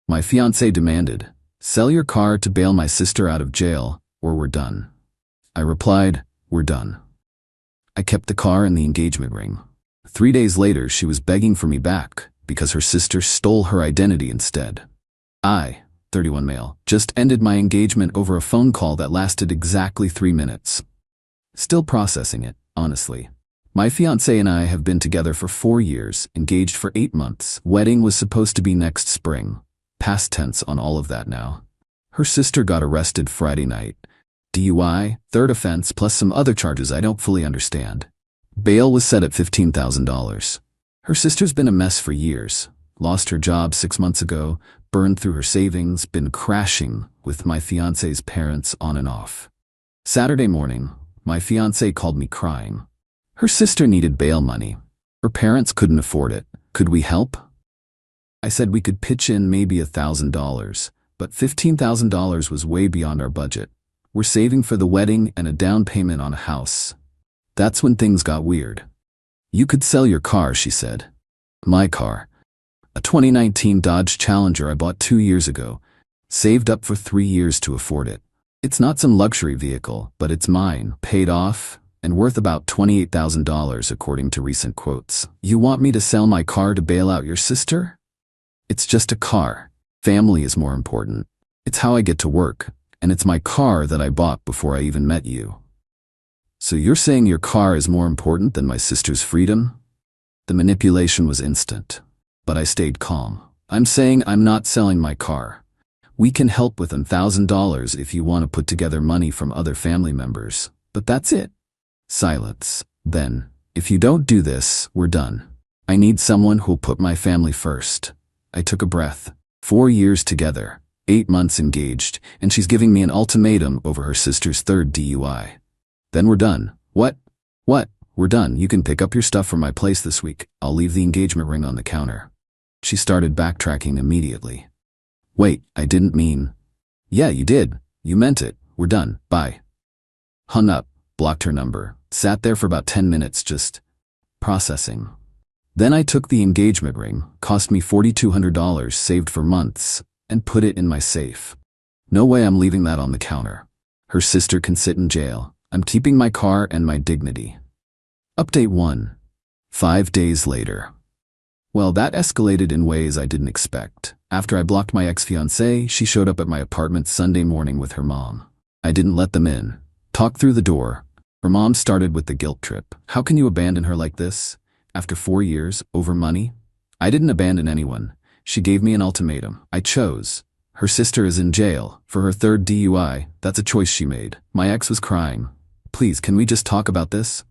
My fiancé demanded, "Sell your car to bail my sister out of jail, or we're done." I replied, "We're done." I kept the car and the engagement ring. 3 days later, she was begging for me back because her sister stole her identity instead. I, 31 male, just ended my engagement over a phone call that lasted exactly 3 minutes. Still processing it, honestly. My fiancé and I have been together for 4 years, engaged for 8 months. Wedding was supposed to be next spring. Past tense on all of that now. Her sister got arrested Friday night. DUI, third offense, plus some other charges I don't fully understand. Bail was set at $15,000. Her sister's been a mess for years. Lost her job 6 months ago, burned through her savings, been crashing with my fiancé's parents on and off. Saturday morning, my fiancé called me crying. Her sister needed bail money. Her parents couldn't afford it. Could we help? I said we could pitch in maybe $1,000, but $15,000 was way beyond our budget. We're saving for the wedding and a down payment on a house. That's when things got weird. "You could sell your car," she said. My car. A 2019 Dodge Challenger I bought 2 years ago. Saved up for 3 years to afford it. It's not some luxury vehicle, but it's mine, paid off, and worth about $28,000 according to recent quotes. "You want me to sell my car to bail out your sister?" It's just a car. Family is more important. It's how I get to work, and it's my car that I bought before I even met you. "So you're saying your car is more important than my sister's freedom?" The manipulation was instant, but I stayed calm. "I'm saying I'm not selling my car. We can help with $1,000 if you want to put together money from other family members, but that's it." Silence. Then, "If you don't do this, we're done. I need someone who'll put my family first." I took a breath. 4 years together, 8 months engaged, and she's giving me an ultimatum over her sister's third DUI. "Then we're done." What? We're done. "You can pick up your stuff from my place this week. I'll leave the engagement ring on the counter." She started backtracking immediately. "Wait, I didn't mean..." "Yeah, you did. You meant it. We're done. Bye." Hung up, blocked her number, sat there for about 10 minutes just processing. Then I took the engagement ring, cost me $4,200 saved for months, and put it in my safe. No way I'm leaving that on the counter. Her sister can sit in jail. I'm keeping my car and my dignity. Update 1. 5 days later. Well, that escalated in ways I didn't expect. After I blocked my ex-fiancée, she showed up at my apartment Sunday morning with her mom. I didn't let them in. Talked through the door. Her mom started with the guilt trip. "How can you abandon her like this? After 4 years, over money?" I didn't abandon anyone. She gave me an ultimatum. I chose. Her sister is in jail for her third DUI. That's a choice she made. My ex was crying. "Please, can we just talk about this?"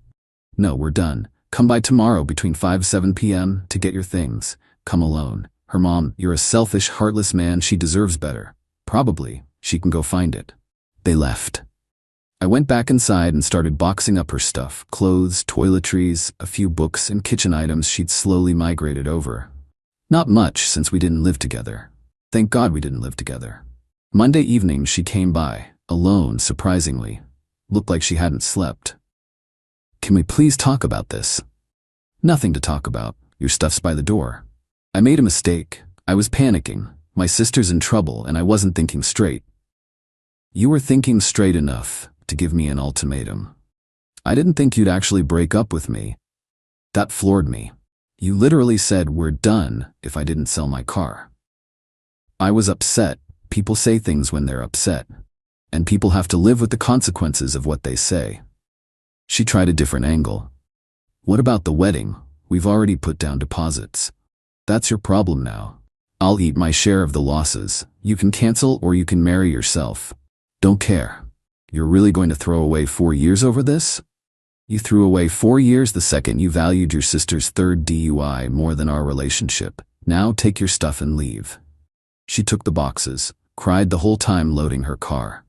"No, we're done. Come by tomorrow between 5-7 p.m. to get your things. Come alone." Her mom, "You're a selfish, heartless man. She deserves better." "Probably. She can go find it." They left. I went back inside and started boxing up her stuff. Clothes, toiletries, a few books, and kitchen items she'd slowly migrated over. Not much since we didn't live together. Thank God we didn't live together. Monday evening she came by, alone surprisingly. Looked like she hadn't slept. "Can we please talk about this?" "Nothing to talk about. Your stuff's by the door." I made a mistake. I was panicking. My sister's in trouble and I wasn't thinking straight. "You were thinking straight enough to give me an ultimatum. I didn't think you'd actually break up with me." That floored me. "You literally said we're done if I didn't sell my car." I was upset. People say things when they're upset, and people have to live with the consequences of what they say. She tried a different angle. "What about the wedding? We've already put down deposits." "That's your problem now. I'll eat my share of the losses. You can cancel or you can marry yourself. Don't care." "You're really going to throw away 4 years over this?" "You threw away 4 years the second you valued your sister's third DUI more than our relationship. Now take your stuff and leave." She took the boxes, cried the whole time loading her car.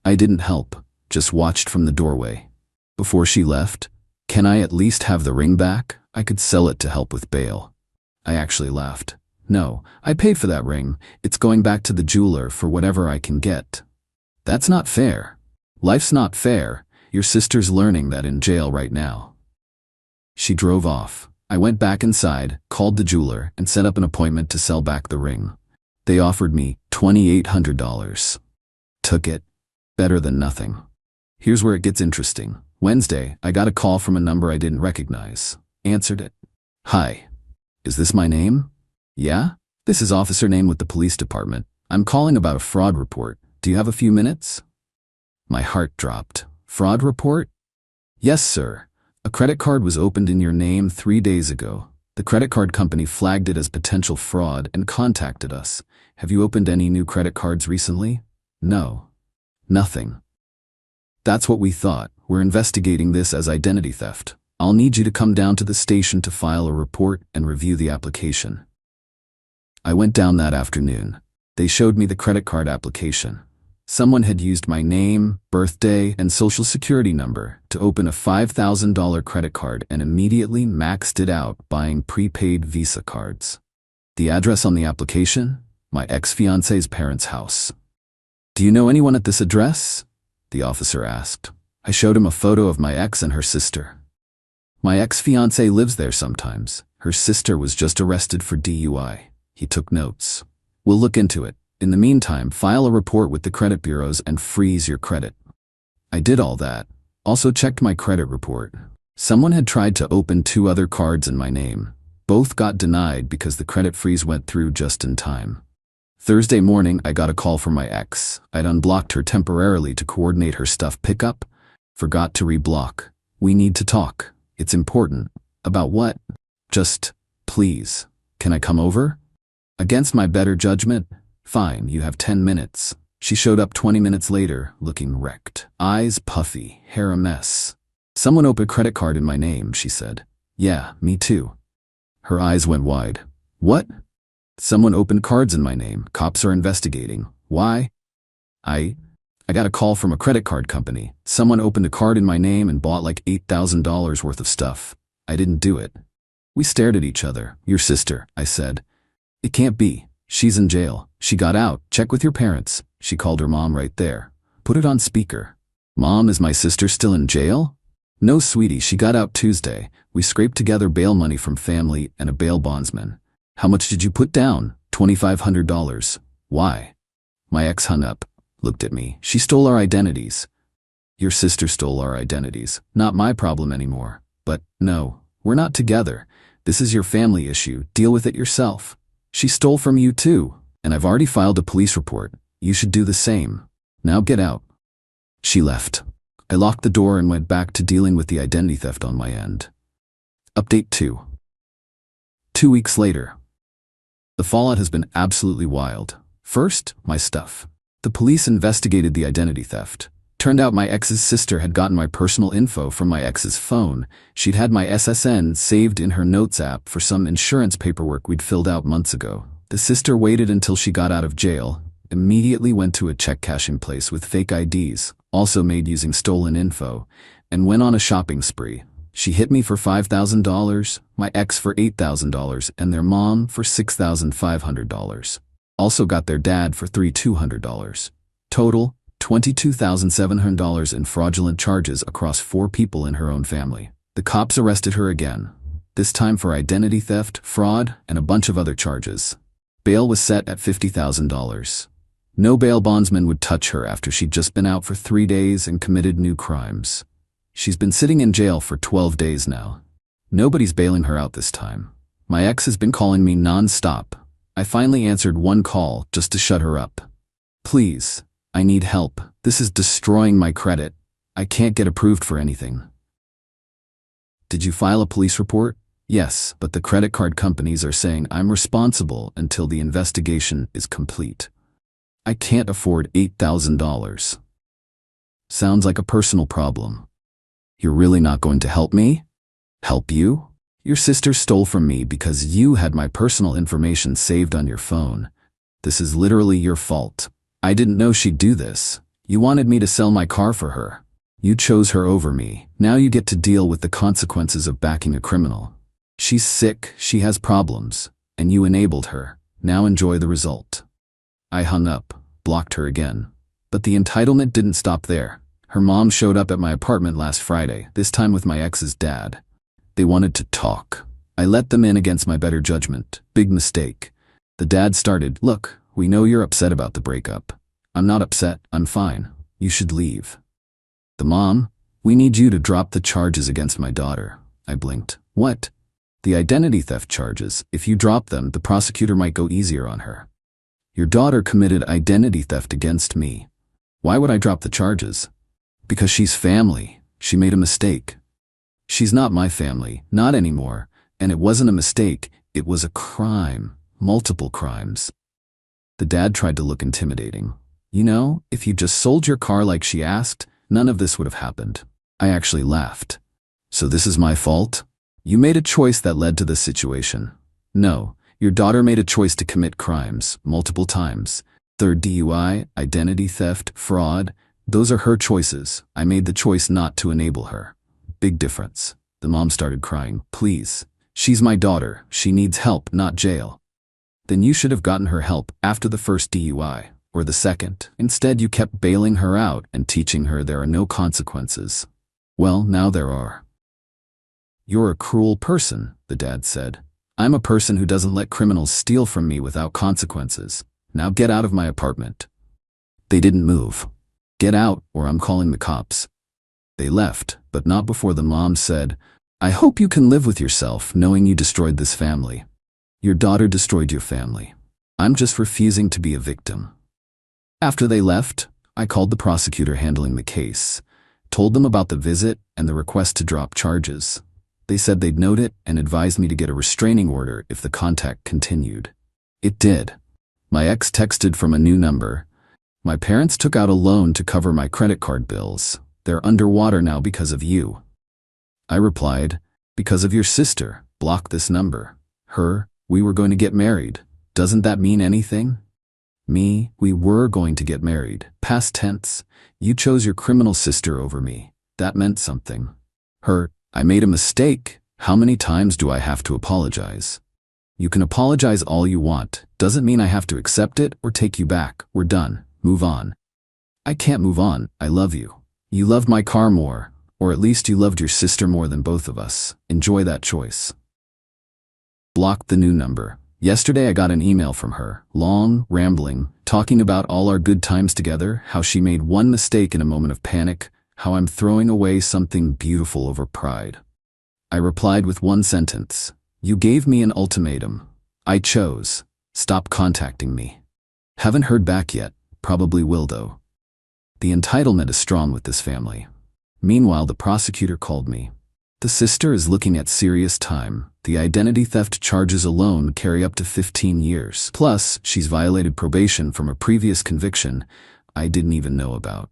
I didn't help, just watched from the doorway. Before she left, "Can I at least have the ring back? I could sell it to help with bail." I actually laughed. "No, I paid for that ring. It's going back to the jeweler for whatever I can get." "That's not fair." "Life's not fair. Your sister's learning that in jail right now." She drove off. I went back inside, called the jeweler, and set up an appointment to sell back the ring. They offered me $2,800. Took it. Better than nothing. Here's where it gets interesting. Wednesday, I got a call from a number I didn't recognize. Answered it. Hi. Is this my name? Yeah? This is officer name with the police department. I'm calling about a fraud report. Do you have a few minutes? My heart dropped. Fraud report? Yes, sir. A credit card was opened in your name 3 days ago. The credit card company flagged it as potential fraud and contacted us. Have you opened any new credit cards recently? No. Nothing. That's what we thought. We're investigating this as identity theft. I'll need you to come down to the station to file a report and review the application. I went down that afternoon. They showed me the credit card application. Someone had used my name, birthday, and social security number to open a $5,000 credit card and immediately maxed it out buying prepaid Visa cards. The address on the application? My ex-fiancée's parents' house. Do you know anyone at this address? The officer asked. I showed him a photo of my ex and her sister. My ex-fiancée lives there sometimes. Her sister was just arrested for DUI. He took notes. We'll look into it. In the meantime, file a report with the credit bureaus and freeze your credit. I did all that. Also checked my credit report. Someone had tried to open 2 other cards in my name. Both got denied because the credit freeze went through just in time. Thursday morning, I got a call from my ex. I'd unblocked her temporarily to coordinate her stuff pickup. Forgot to reblock. We need to talk. It's important. About what? Just, please. Can I come over? Against my better judgment? Fine, you have 10 minutes. She showed up 20 minutes later, looking wrecked. Eyes puffy, hair a mess. Someone opened a credit card in my name, she said. Yeah, me too. Her eyes went wide. What? Someone opened cards in my name. Cops are investigating. Why? I got a call from a credit card company. Someone opened a card in my name and bought like $8,000 worth of stuff. I didn't do it. We stared at each other. Your sister, I said. It can't be. She's in jail. She got out. Check with your parents. She called her mom right there. Put it on speaker. Mom, is my sister still in jail? No, sweetie, she got out Tuesday. We scraped together bail money from family and a bail bondsman. How much did you put down? $2,500. Why? My ex hung up, looked at me. She stole our identities. Your sister stole our identities. Not my problem anymore. But no, we're not together. This is your family issue. Deal with it yourself. She stole from you too, and I've already filed a police report. You should do the same. Now get out. She left. I locked the door and went back to dealing with the identity theft on my end. Update 2. 2 weeks later. The fallout has been absolutely wild. First, my stuff. The police investigated the identity theft. Turned out my ex's sister had gotten my personal info from my ex's phone. She'd had my SSN saved in her notes app for some insurance paperwork we'd filled out months ago. The sister waited until she got out of jail, immediately went to a check cashing place with fake IDs, also made using stolen info, and went on a shopping spree. She hit me for $5,000, my ex for $8,000, and their mom for $6,500. Also got their dad for $3,200. Total, $22,700 in fraudulent charges across 4 people in her own family. The cops arrested her again, this time for identity theft, fraud, and a bunch of other charges. Bail was set at $50,000. No bail bondsman would touch her after she'd just been out for 3 days and committed new crimes. She's been sitting in jail for 12 days now. Nobody's bailing her out this time. My ex has been calling me non-stop. I finally answered one call just to shut her up. Please. I need help. This is destroying my credit. I can't get approved for anything. Did you file a police report? Yes, but the credit card companies are saying I'm responsible until the investigation is complete. I can't afford $8,000. Sounds like a personal problem. You're really not going to help me? Help you? Your sister stole from me because you had my personal information saved on your phone. This is literally your fault. I didn't know she'd do this. You wanted me to sell my car for her. You chose her over me. Now you get to deal with the consequences of backing a criminal. She's sick, she has problems, and you enabled her. Now enjoy the result. I hung up, blocked her again. But the entitlement didn't stop there. Her mom showed up at my apartment last Friday, this time with my ex's dad. They wanted to talk. I let them in against my better judgment. Big mistake. The dad started, "Look, We know you're upset about the breakup. I'm not upset, I'm fine. You should leave. The mom, we need you to drop the charges against my daughter. I blinked. What? The identity theft charges. If you drop them, the prosecutor might go easier on her. Your daughter committed identity theft against me. Why would I drop the charges? Because she's family. She made a mistake. She's not my family, not anymore. And it wasn't a mistake, it was a crime. Multiple crimes. The dad tried to look intimidating. You know, if you just sold your car like she asked, none of this would have happened. I actually laughed. So this is my fault? You made a choice that led to this situation. No, your daughter made a choice to commit crimes, multiple times. Third DUI, identity theft, fraud. Those are her choices. I made the choice not to enable her. Big difference. The mom started crying. Please. She's my daughter. She needs help, not jail. Then you should have gotten her help after the first DUI, or the second. Instead, you kept bailing her out and teaching her there are no consequences. Well, now there are. You're a cruel person, the dad said. I'm a person who doesn't let criminals steal from me without consequences. Now get out of my apartment. They didn't move. Get out, or I'm calling the cops. They left, but not before the mom said, I hope you can live with yourself knowing you destroyed this family. Your daughter destroyed your family. I'm just refusing to be a victim. After they left, I called the prosecutor handling the case, told them about the visit and the request to drop charges. They said they'd note it and advised me to get a restraining order if the contact continued. It did. My ex texted from a new number. My parents took out a loan to cover my credit card bills. They're underwater now because of you. I replied, because of your sister. Block this number. Her, we were going to get married. Doesn't that mean anything? Me, we were going to get married. Past tense. You chose your criminal sister over me. That meant something. Her, I made a mistake. How many times do I have to apologize? You can apologize all you want. Doesn't mean I have to accept it or take you back. We're done. Move on. I can't move on. I love you. You loved my car more, or at least you loved your sister more than both of us. Enjoy that choice. Block the new number. Yesterday I got an email from her, long, rambling, talking about all our good times together, how she made one mistake in a moment of panic, how I'm throwing away something beautiful over pride. I replied with one sentence. You gave me an ultimatum. I chose. Stop contacting me. Haven't heard back yet. Probably will though. The entitlement is strong with this family. Meanwhile, the prosecutor called me. The sister is looking at serious time. The identity theft charges alone carry up to 15 years. Plus, she's violated probation from a previous conviction I didn't even know about.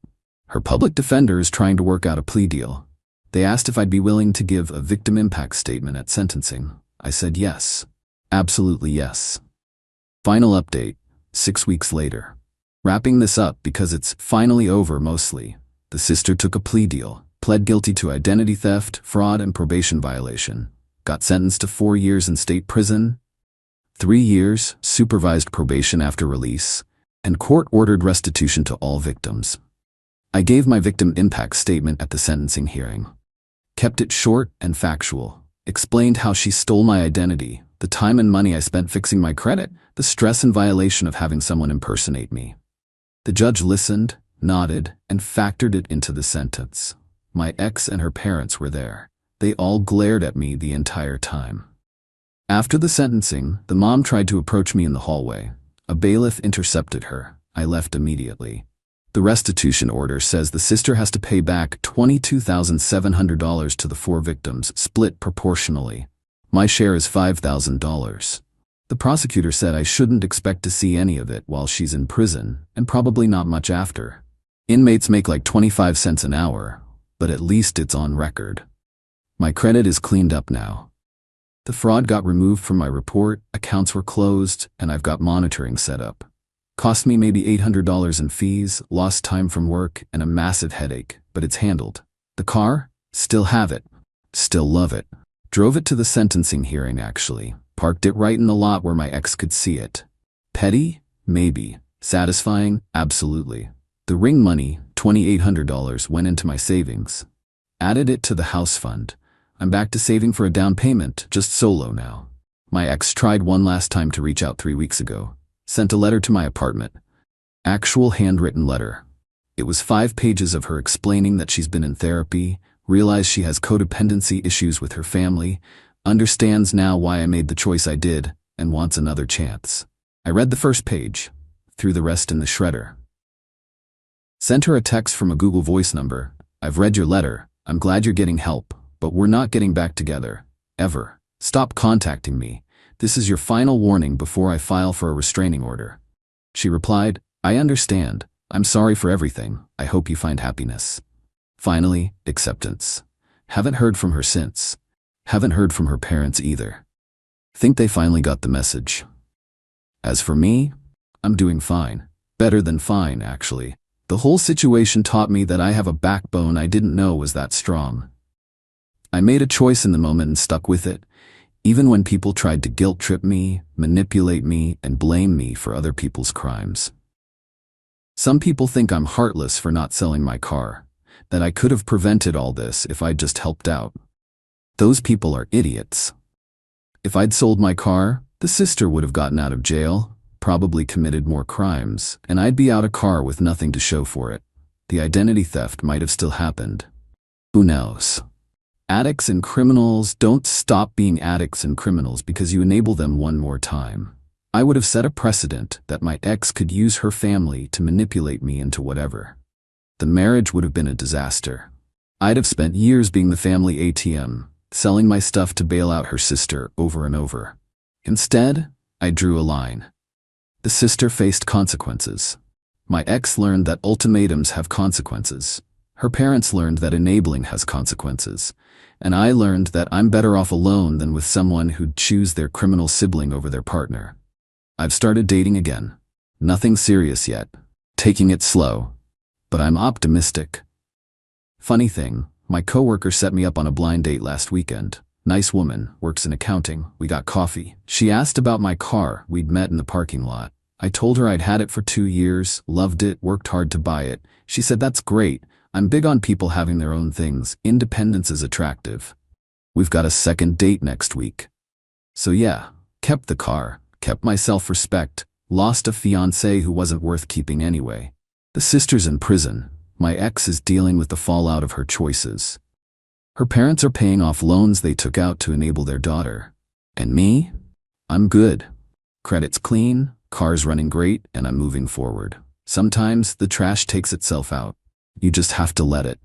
Her public defender is trying to work out a plea deal. They asked if I'd be willing to give a victim impact statement at sentencing. I said yes. Absolutely yes. Final update, 6 weeks later. Wrapping this up because it's finally over mostly. The sister took a plea deal, pled guilty to identity theft, fraud, and probation violation. Got sentenced to 4 years in state prison, 3 years supervised probation after release, and court-ordered restitution to all victims. I gave my victim impact statement at the sentencing hearing. Kept it short and factual. Explained how she stole my identity, the time and money I spent fixing my credit, the stress and violation of having someone impersonate me. The judge listened, nodded, and factored it into the sentence. My ex and her parents were there. They all glared at me the entire time. After the sentencing, the mom tried to approach me in the hallway. A bailiff intercepted her. I left immediately. The restitution order says the sister has to pay back $22,700 to the 4 victims, split proportionally. My share is $5,000. The prosecutor said I shouldn't expect to see any of it while she's in prison, and probably not much after. Inmates make like 25 cents an hour, but at least it's on record. My credit is cleaned up now. The fraud got removed from my report, accounts were closed, and I've got monitoring set up. Cost me maybe $800 in fees, lost time from work, and a massive headache, but it's handled. The car? Still have it. Still love it. Drove it to the sentencing hearing actually. Parked it right in the lot where my ex could see it. Petty? Maybe. Satisfying? Absolutely. The ring money, $2,800, went into my savings. Added it to the house fund. I'm back to saving for a down payment, just solo now. My ex tried one last time to reach out 3 weeks ago. Sent a letter to my apartment. Actual handwritten letter. It was 5 pages of her explaining that she's been in therapy, realized she has codependency issues with her family, understands now why I made the choice I did, and wants another chance. I read the first page, threw the rest in the shredder. Sent her a text from a Google Voice number. I've read your letter. I'm glad you're getting help, but we're not getting back together. Ever. Stop contacting me. This is your final warning before I file for a restraining order. She replied, I understand. I'm sorry for everything. I hope you find happiness. Finally, acceptance. Haven't heard from her since. Haven't heard from her parents either. Think they finally got the message. As for me, I'm doing fine. Better than fine, actually. The whole situation taught me that I have a backbone I didn't know was that strong. I made a choice in the moment and stuck with it, even when people tried to guilt trip me, manipulate me, and blame me for other people's crimes. Some people think I'm heartless for not selling my car, that I could have prevented all this if I'd just helped out. Those people are idiots. If I'd sold my car, the sister would have gotten out of jail, probably committed more crimes, and I'd be out a car with nothing to show for it. The identity theft might have still happened. Who knows? Addicts and criminals don't stop being addicts and criminals because you enable them one more time. I would have set a precedent that my ex could use her family to manipulate me into whatever. The marriage would have been a disaster. I'd have spent years being the family ATM, selling my stuff to bail out her sister over and over. Instead, I drew a line. The sister faced consequences. My ex learned that ultimatums have consequences. Her parents learned that enabling has consequences. And I learned that I'm better off alone than with someone who'd choose their criminal sibling over their partner. I've started dating again. Nothing serious yet. Taking it slow. But I'm optimistic. Funny thing, my coworker set me up on a blind date last weekend. Nice woman, works in accounting. We got coffee. She asked about my car. We'd met in the parking lot. I told her I'd had it for 2 years, loved it, worked hard to buy it. She said, that's great. I'm big on people having their own things. Independence is attractive. We've got a second date next week. So yeah, kept the car, kept my self-respect, lost a fiancé who wasn't worth keeping anyway. The sister's in prison. My ex is dealing with the fallout of her choices. Her parents are paying off loans they took out to enable their daughter. And me? I'm good. Credit's clean, car's running great, and I'm moving forward. Sometimes the trash takes itself out. You just have to let it.